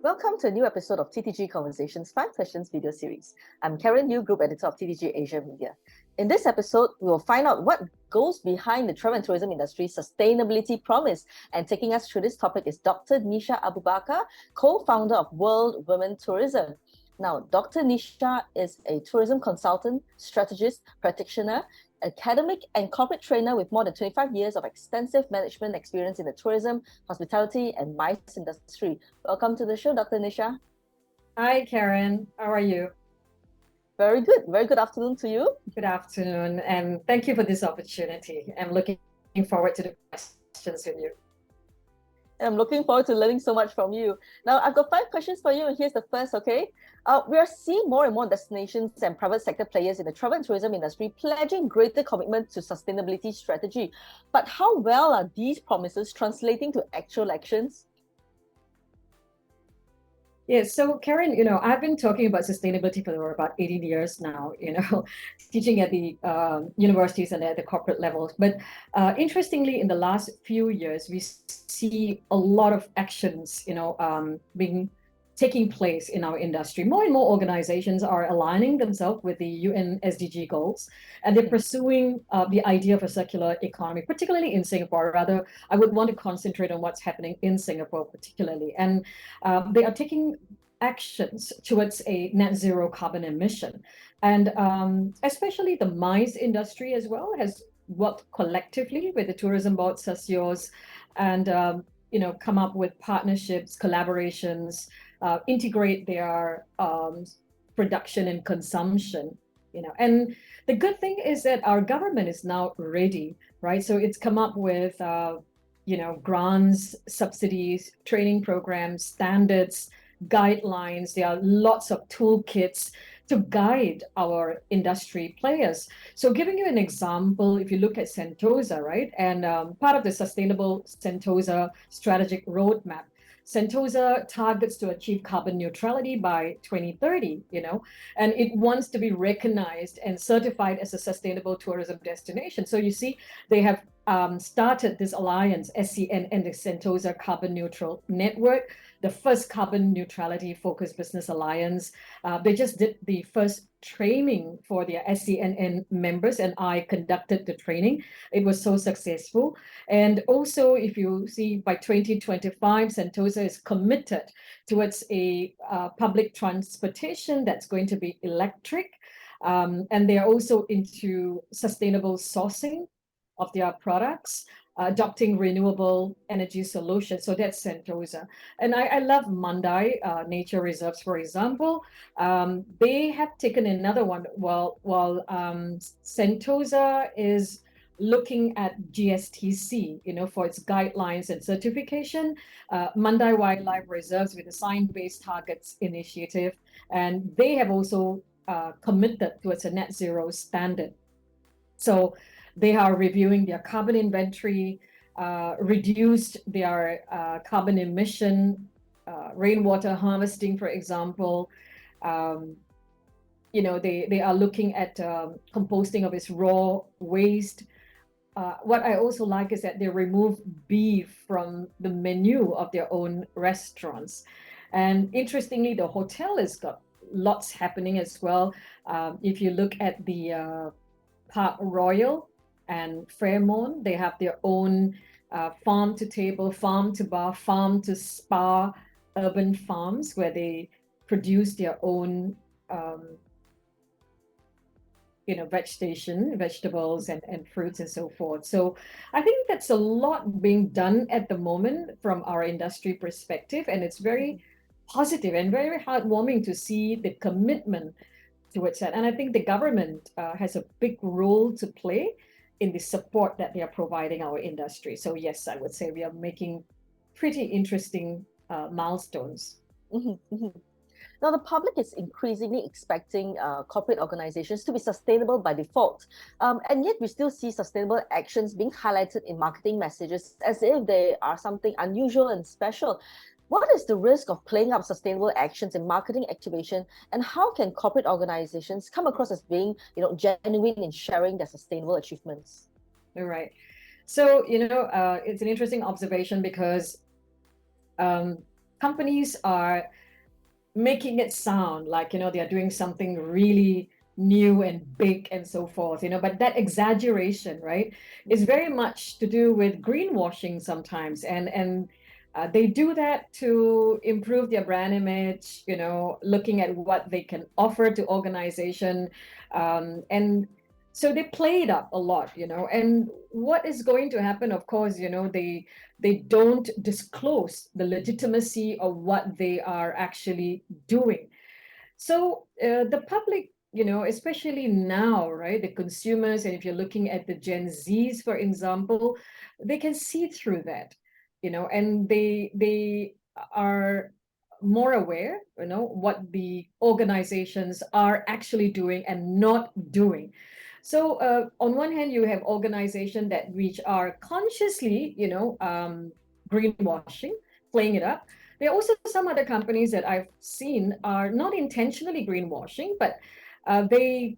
Welcome to a new episode of TTG Conversations 5 Questions video series. I'm Karen Yu, Group Editor of TTG Asia Media. In this episode, we will find out what goes behind the travel and tourism industry's sustainability promise. And taking us through this topic is Dr. Nisha Abu Bakar, co-founder of World Women Tourism. Now, Dr. Nisha is a tourism consultant, strategist, practitioner, academic and corporate trainer with more than 25 years of extensive management experience in the tourism, hospitality, and MICE industry. Welcome to the show, Dr. Nisha. Hi, Karen. How are you? Very good. Very good afternoon to you. Good afternoon, and thank you for this opportunity. I'm looking forward to the questions with you. I'm looking forward to learning so much from you. Now, I've got 5 questions for you, and here's the first, okay? We are seeing more and more destinations and private sector players in the travel and tourism industry pledging greater commitment to sustainability strategy. But how well are these promises translating to actual actions? Yes, so Karen, I've been talking about sustainability for about 18 years now, teaching at the universities and at the corporate levels. But interestingly, in the last few years, we see a lot of actions, being taking place in our industry. More and more organizations are aligning themselves with the UN SDG goals, and they're pursuing the idea of a circular economy, particularly in Singapore. Rather, I would want to concentrate on what's happening in Singapore particularly. And they are taking actions towards a net zero carbon emission. And especially the MICE industry as well has worked collectively with the tourism board, SASIOs, and come up with partnerships, collaborations, integrate their production and consumption, and the good thing is that our government is now ready, right? So it's come up with grants, subsidies, training programs, standards, guidelines. There are lots of toolkits to guide our industry players. So giving you an example, if you look at Sentosa, right, and part of the Sustainable Sentosa Strategic Roadmap, Sentosa targets to achieve carbon neutrality by 2030, and it wants to be recognized and certified as a sustainable tourism destination. So you see, they have started this alliance, SCN and the Sentosa Carbon Neutral Network, the first carbon neutrality focused business alliance. They just did the first training for their SCNN members, and I conducted the training. It was so successful. And also, if you see, by 2025, Sentosa is committed towards a public transportation that's going to be electric. And they're also into sustainable sourcing of their products, adopting renewable energy solutions. So that's Sentosa. And I love Mandai nature reserves, for example. They have taken another one while Sentosa is looking at GSTC, for its guidelines and certification. Mandai Wildlife Reserves with the Science-Based Targets Initiative, and they have also committed towards a net zero standard. So they are reviewing their carbon inventory, reduced their carbon emission, rainwater harvesting, for example. They are looking at composting of its raw waste. What I also like is that they remove beef from the menu of their own restaurants. And interestingly, the hotel has got lots happening as well. If you look at the Park Royal and Fairmont, they have their own farm to table, farm to bar, farm to spa, urban farms where they produce their own vegetables and fruits and so forth. So I think that's a lot being done at the moment from our industry perspective, and it's very positive and very heartwarming to see the commitment towards that. And I think the government has a big role to play in the support that they are providing our industry. So yes, I would say we are making pretty interesting milestones. Now, the public is increasingly expecting corporate organizations to be sustainable by default. And yet we still see sustainable actions being highlighted in marketing messages as if they are something unusual and special. What is the risk of playing up sustainable actions in marketing activation, and how can corporate organizations come across as being, genuine in sharing their sustainable achievements? All right. So, it's an interesting observation because companies are making it sound like, they are doing something really new and big and so forth, but that exaggeration, right, is very much to do with greenwashing sometimes. And they do that to improve their brand image, looking at what they can offer to organization. And so they play it up a lot, and what is going to happen, of course, they don't disclose the legitimacy of what they are actually doing. So the public, especially now, right, the consumers, and if you're looking at the Gen Zs, for example, they can see through that, and they are more aware, what the organizations are actually doing and not doing. So on one hand, you have organizations that which are consciously, greenwashing, playing it up. There are also some other companies that I've seen are not intentionally greenwashing, but they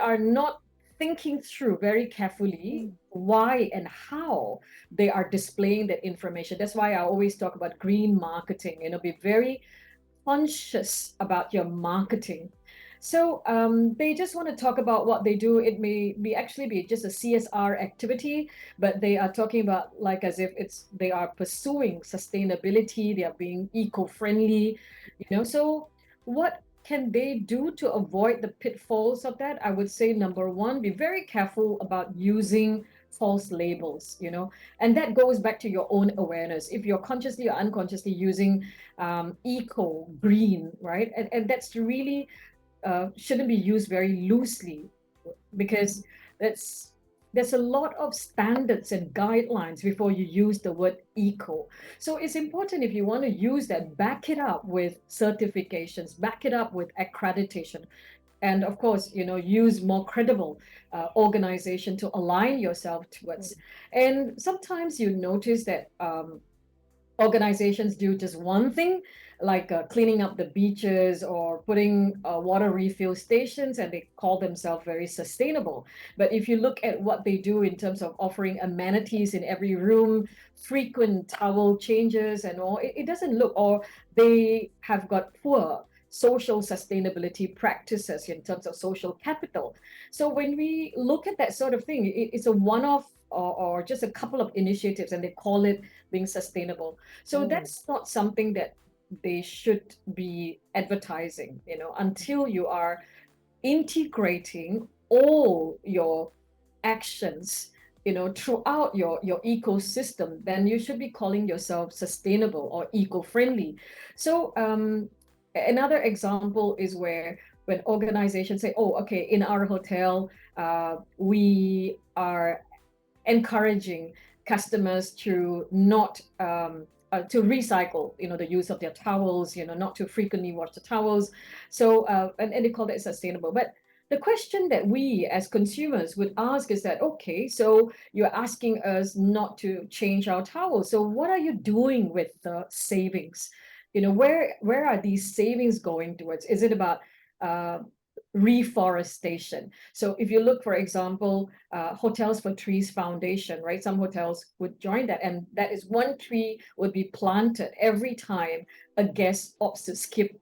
are not thinking through very carefully why and how they are displaying that information. That's why I always talk about green marketing. Be very conscious about your marketing. So they just want to talk about what they do. It may be actually be just a CSR activity, but they are talking about like as if they are pursuing sustainability, they are being eco-friendly, So what can they do to avoid the pitfalls of that? I would say number one, be very careful about using false labels, and that goes back to your own awareness. If you're consciously or unconsciously using eco, green, right? And that's really shouldn't be used very loosely, because that's there's a lot of standards and guidelines before you use the word eco. So it's important, if you want to use that, back it up with certifications, back it up with accreditation, and of course, use more credible organization to align yourself towards. And sometimes you notice that organizations do just one thing, like cleaning up the beaches or putting water refill stations, and they call themselves very sustainable. But if you look at what they do in terms of offering amenities in every room, frequent towel changes and all, it doesn't look, or they have got poor social sustainability practices in terms of social capital. So when we look at that sort of thing, it's a one-off, or just a couple of initiatives, and they call it being sustainable. So that's not something that they should be advertising, until you are integrating all your actions, throughout your ecosystem. Then you should be calling yourself sustainable or eco-friendly. So another example is where when organizations say, oh, okay, in our hotel, we are encouraging customers to not to recycle, the use of their towels, not to frequently wash the towels. So and they call that sustainable. But the question that we as consumers would ask is that, okay, so you're asking us not to change our towels. So what are you doing with the savings? Where are these savings going towards? Is it about reforestation? So if you look, for example, Hotels for Trees Foundation, right? Some hotels would join that, and that is one tree would be planted every time a guest opts to skip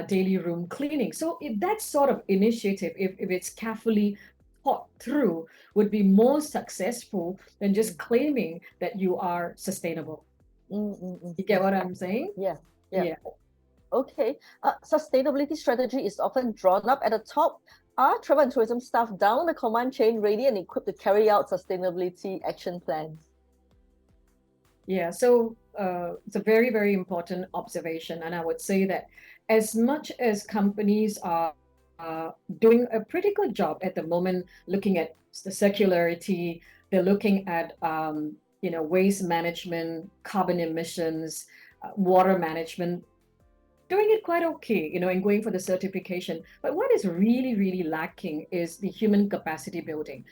daily room cleaning. So if that sort of initiative, if it's carefully thought through, would be more successful than just claiming that you are sustainable. You get what I'm saying? Yeah. Okay. Sustainability strategy is often drawn up at the top. Are travel and tourism staff down the command chain ready and equipped to carry out sustainability action plans? Yeah, so it's a very, very important observation. And I would say that as much as companies are doing a pretty good job at the moment, looking at the circularity, they're looking at waste management, carbon emissions, water management, doing it quite okay, and going for the certification. But what is really, really lacking is the human capacity building.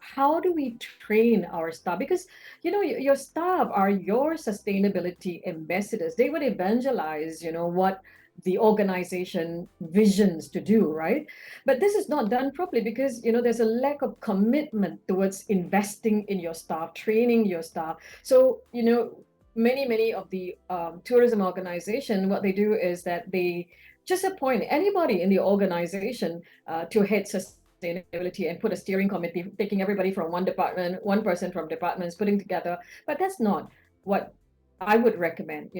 How do we train our staff? Because, your staff are your sustainability ambassadors. They would evangelize, what the organization visions to do, right? But this is not done properly because, there's a lack of commitment towards investing in your staff, training your staff. So, many of the tourism organization, what they do is that they just appoint anybody in the organization to head sustainability and put a steering committee, taking everybody from one department, one person from departments, putting together. But that's not what I would recommend,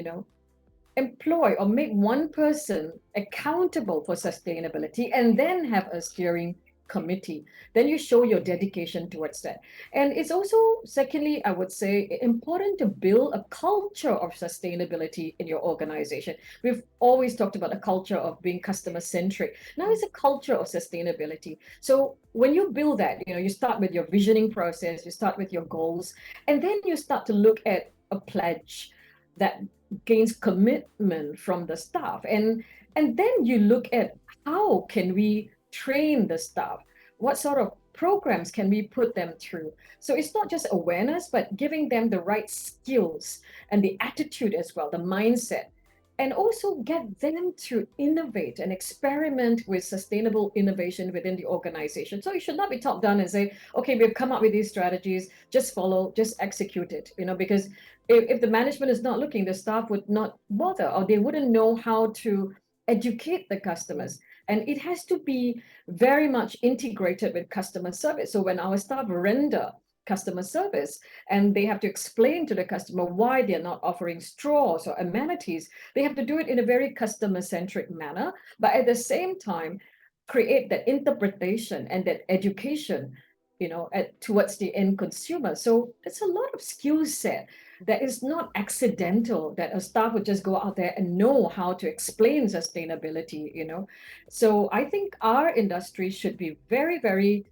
employ or make one person accountable for sustainability and then have a steering committee. Then you show your dedication towards that. And it's also, secondly, I would say, important to build a culture of sustainability in your organization. We've always talked about a culture of being customer centric. Now it's a culture of sustainability. So when you build that, you start with your visioning process, you start with your goals, and then you start to look at a pledge that gains commitment from the staff, and then you look at how can we train the staff, what sort of programs can we put them through. So it's not just awareness, but giving them the right skills and the attitude as well, the mindset, and also get them to innovate and experiment with sustainable innovation within the organization. So it should not be top down and say, okay, we've come up with these strategies, just follow, just execute it, because if the management is not looking, the staff would not bother, or they wouldn't know how to educate the customers. And it has to be very much integrated with customer service. So when our staff render customer service and they have to explain to the customer why they're not offering straws or amenities, they have to do it in a very customer centric manner, but at the same time create that interpretation and that education towards the end consumer. So it's a lot of skill set that is not accidental, that a staff would just go out there and know how to explain sustainability. So I think our industry should be very, very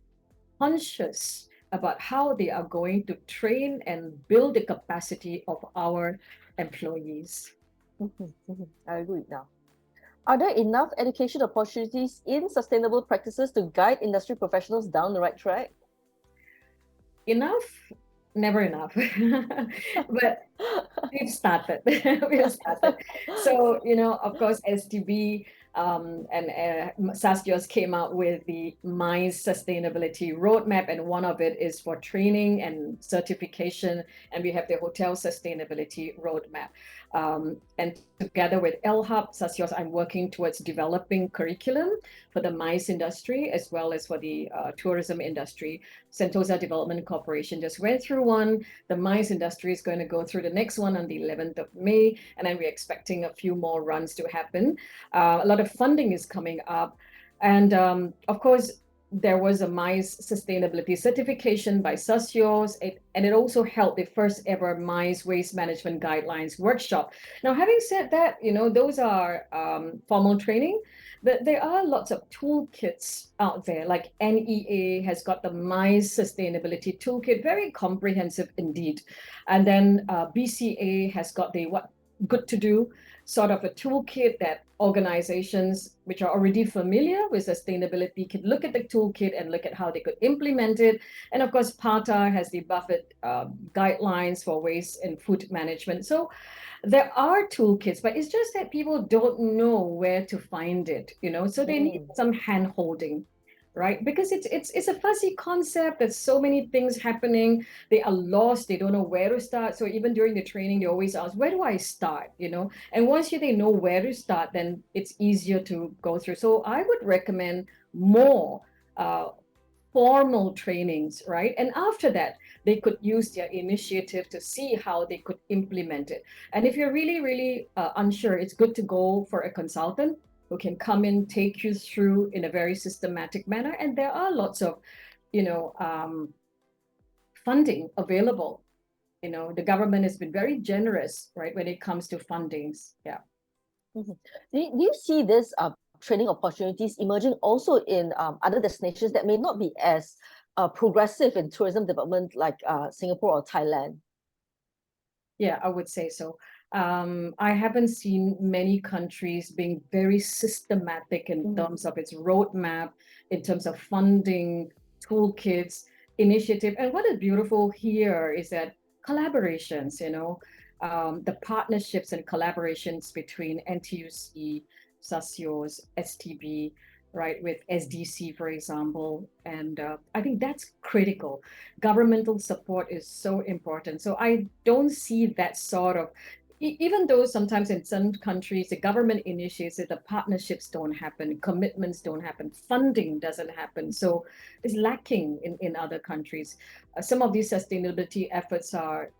conscious about how they are going to train and build the capacity of our employees. I agree now. Are there enough education opportunities in sustainable practices to guide industry professionals down the right track? Enough? Never enough. But we've started. We've started. So, of course, STB and SASGIOS came out with the MICE sustainability roadmap, and one of it is for training and certification, and we have the hotel sustainability roadmap. And together with LHub, SASGIOS, I'm working towards developing curriculum for the MICE industry as well as for the tourism industry. Sentosa Development Corporation just went through one. The MICE industry is going to go through the next one on the 11th of May, and then we're expecting a few more runs to happen. A lot of funding is coming up. And of course, there was a MICE sustainability certification by SASGIOS, and it also held the first ever MICE waste management guidelines workshop. Now, having said that, those are formal training, but there are lots of toolkits out there, like NEA has got the MICE sustainability toolkit, very comprehensive indeed. And then BCA has got the what good to do sort of a toolkit that organizations which are already familiar with sustainability could look at the toolkit and look at how they could implement it. And of course, PATA has the Buffett guidelines for waste and food management. So there are toolkits, but it's just that people don't know where to find it, so they need some hand holding, right? Because it's a fuzzy concept. There's so many things happening. They are lost. They don't know where to start. So even during the training, they always ask, where do I start? And once they know where to start, then it's easier to go through. So I would recommend more formal trainings, right? And after that, they could use their initiative to see how they could implement it. And if you're really, really unsure, it's good to go for a consultant who can come in, take you through in a very systematic manner. And there are lots of, funding available. The government has been very generous, right, when it comes to fundings. Yeah. Do you see this training opportunities emerging also in other destinations that may not be as progressive in tourism development, like Singapore or Thailand? Yeah, I would say so. I haven't seen many countries being very systematic in terms of its roadmap, in terms of funding, toolkits, initiative. And what is beautiful here is that collaborations, the partnerships and collaborations between NTUC, SASIOS, STB, right, with SDC, for example. And I think that's critical. Governmental support is so important. So I don't see that sort of, even though sometimes in some countries, the government initiates it, the partnerships don't happen, commitments don't happen, funding doesn't happen. So it's lacking in other countries. Some of these sustainability efforts are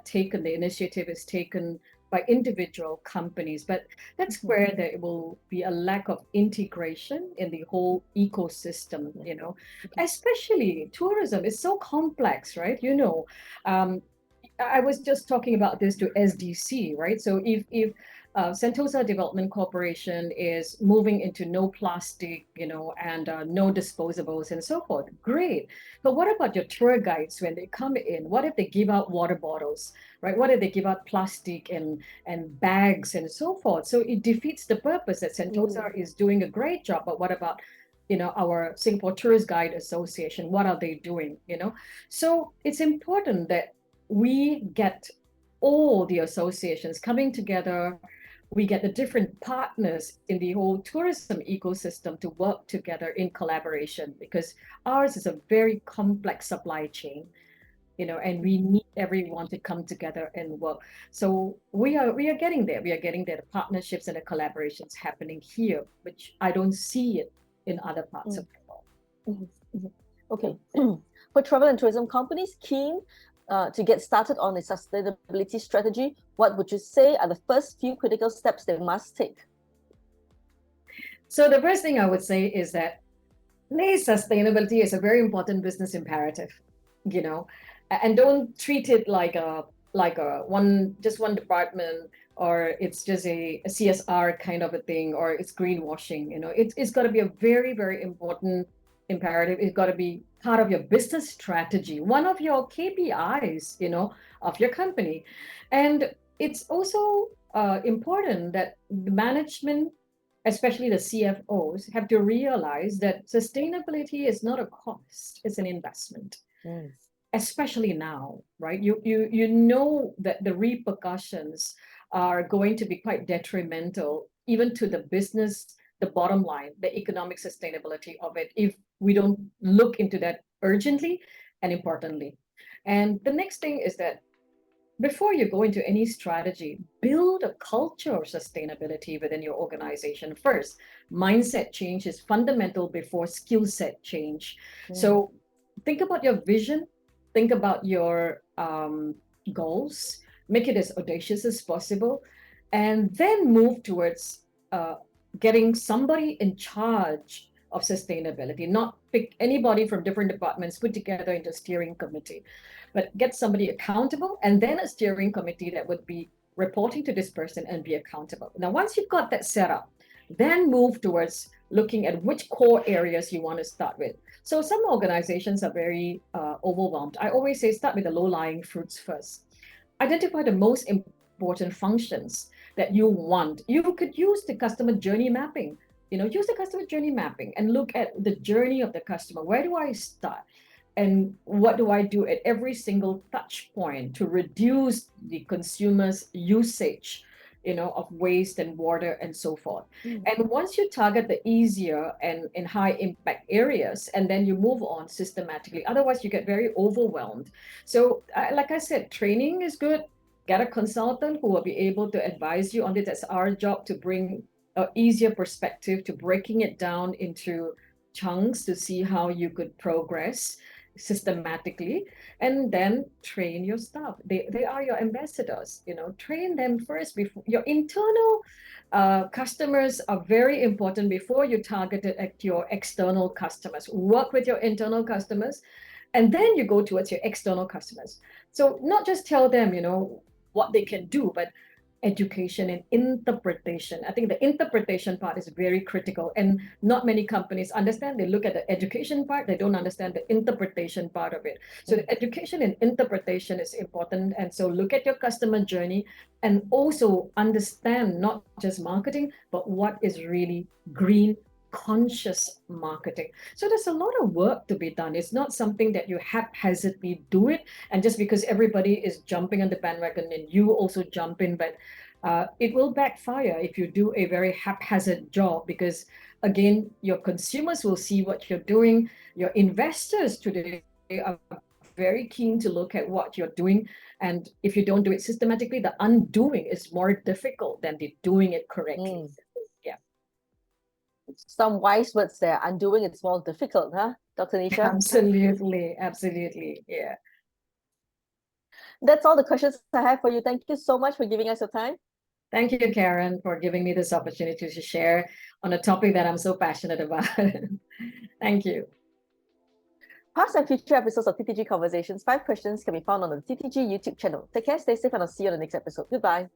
taken, the initiative is taken by individual companies, but that's where there will be a lack of integration in the whole ecosystem, especially tourism is so complex, right? I was just talking about this to SDC, right? So if Sentosa Development Corporation is moving into no plastic, and no disposables and so forth, great. But what about your tour guides when they come in? What if they give out water bottles, right? What if they give out plastic and bags and so forth? So it defeats the purpose that Sentosa is doing a great job. But what about our Singapore Tourist Guide Association? What are they doing? So it's important that we get all the associations coming together. We get the different partners in the whole tourism ecosystem to work together in collaboration, because ours is a very complex supply chain, and we need everyone to come together and work. So we are getting there. We are getting there. The partnerships and the collaborations happening here, which I don't see it in other parts of the world. Okay. For travel and tourism companies keen to get started on a sustainability strategy, what would you say are the first few critical steps they must take? So the first thing I would say is that sustainability is a very important business imperative, and don't treat it like a one department, or it's just a CSR kind of a thing, or it's greenwashing. It's got to be a very, very important imperative. It's got to be part of your business strategy, one of your KPIs, of your company. And it's also important that the management, especially the CFOs, have to realize that sustainability is not a cost, it's an investment. Especially now, right? You know that the repercussions are going to be quite detrimental, even to the business, the bottom line, the economic sustainability of it, if we don't look into that urgently and importantly. And the next thing is that before you go into any strategy, build a culture of sustainability within your organization first. Mindset change is fundamental before skill set change. So think about your vision, think about your goals, make it as audacious as possible, and then move towards getting somebody in charge of sustainability. Not pick anybody from different departments, put together into a steering committee, but get somebody accountable, and then a steering committee that would be reporting to this person and be accountable. Now, once you've got that set up, then move towards looking at which core areas you want to start with. So some organizations are very overwhelmed. I always say start with the low-lying fruits first. Identify the most important functions that you want. You could use the customer journey mapping. Use the customer journey mapping and look at the journey of the customer. Where do I start? And what do I do at every single touch point to reduce the consumer's usage, of waste and water and so forth. And once you target the easier and high impact areas, and then you move on systematically, otherwise you get very overwhelmed. So like I said, training is good. Get a consultant who will be able to advise you on it. That's our job, to bring an easier perspective, to breaking it down into chunks to see how you could progress systematically, and then train your staff. They are your ambassadors. Train them first. Before your internal customers are very important before you target it at your external customers. Work with your internal customers, and then you go towards your external customers. So not just tell them what they can do, but education and interpretation. I think the interpretation part is very critical, and not many companies understand. They look at the education part, they don't understand the interpretation part of it. So the education and interpretation is important. And so look at your customer journey, and also understand not just marketing, but what is really green conscious marketing. So there's a lot of work to be done. It's not something that you haphazardly do it, and just because everybody is jumping on the bandwagon and you also jump in. But it will backfire if you do a very haphazard job, because again, your consumers will see what you're doing. Your investors today are very keen to look at what you're doing. And if you don't do it systematically, the undoing is more difficult than the doing it correctly. Yeah. Some wise words there. Undoing it's more difficult, huh, Dr. Nisha? Absolutely, absolutely. Yeah. That's all the questions I have for you. Thank you so much for giving us your time. Thank you, Karen, for giving me this opportunity to share on a topic that I'm so passionate about. Thank you. Past and future episodes of TTG Conversations, 5 questions can be found on the TTG YouTube channel. Take care, stay safe, and I'll see you on the next episode. Goodbye.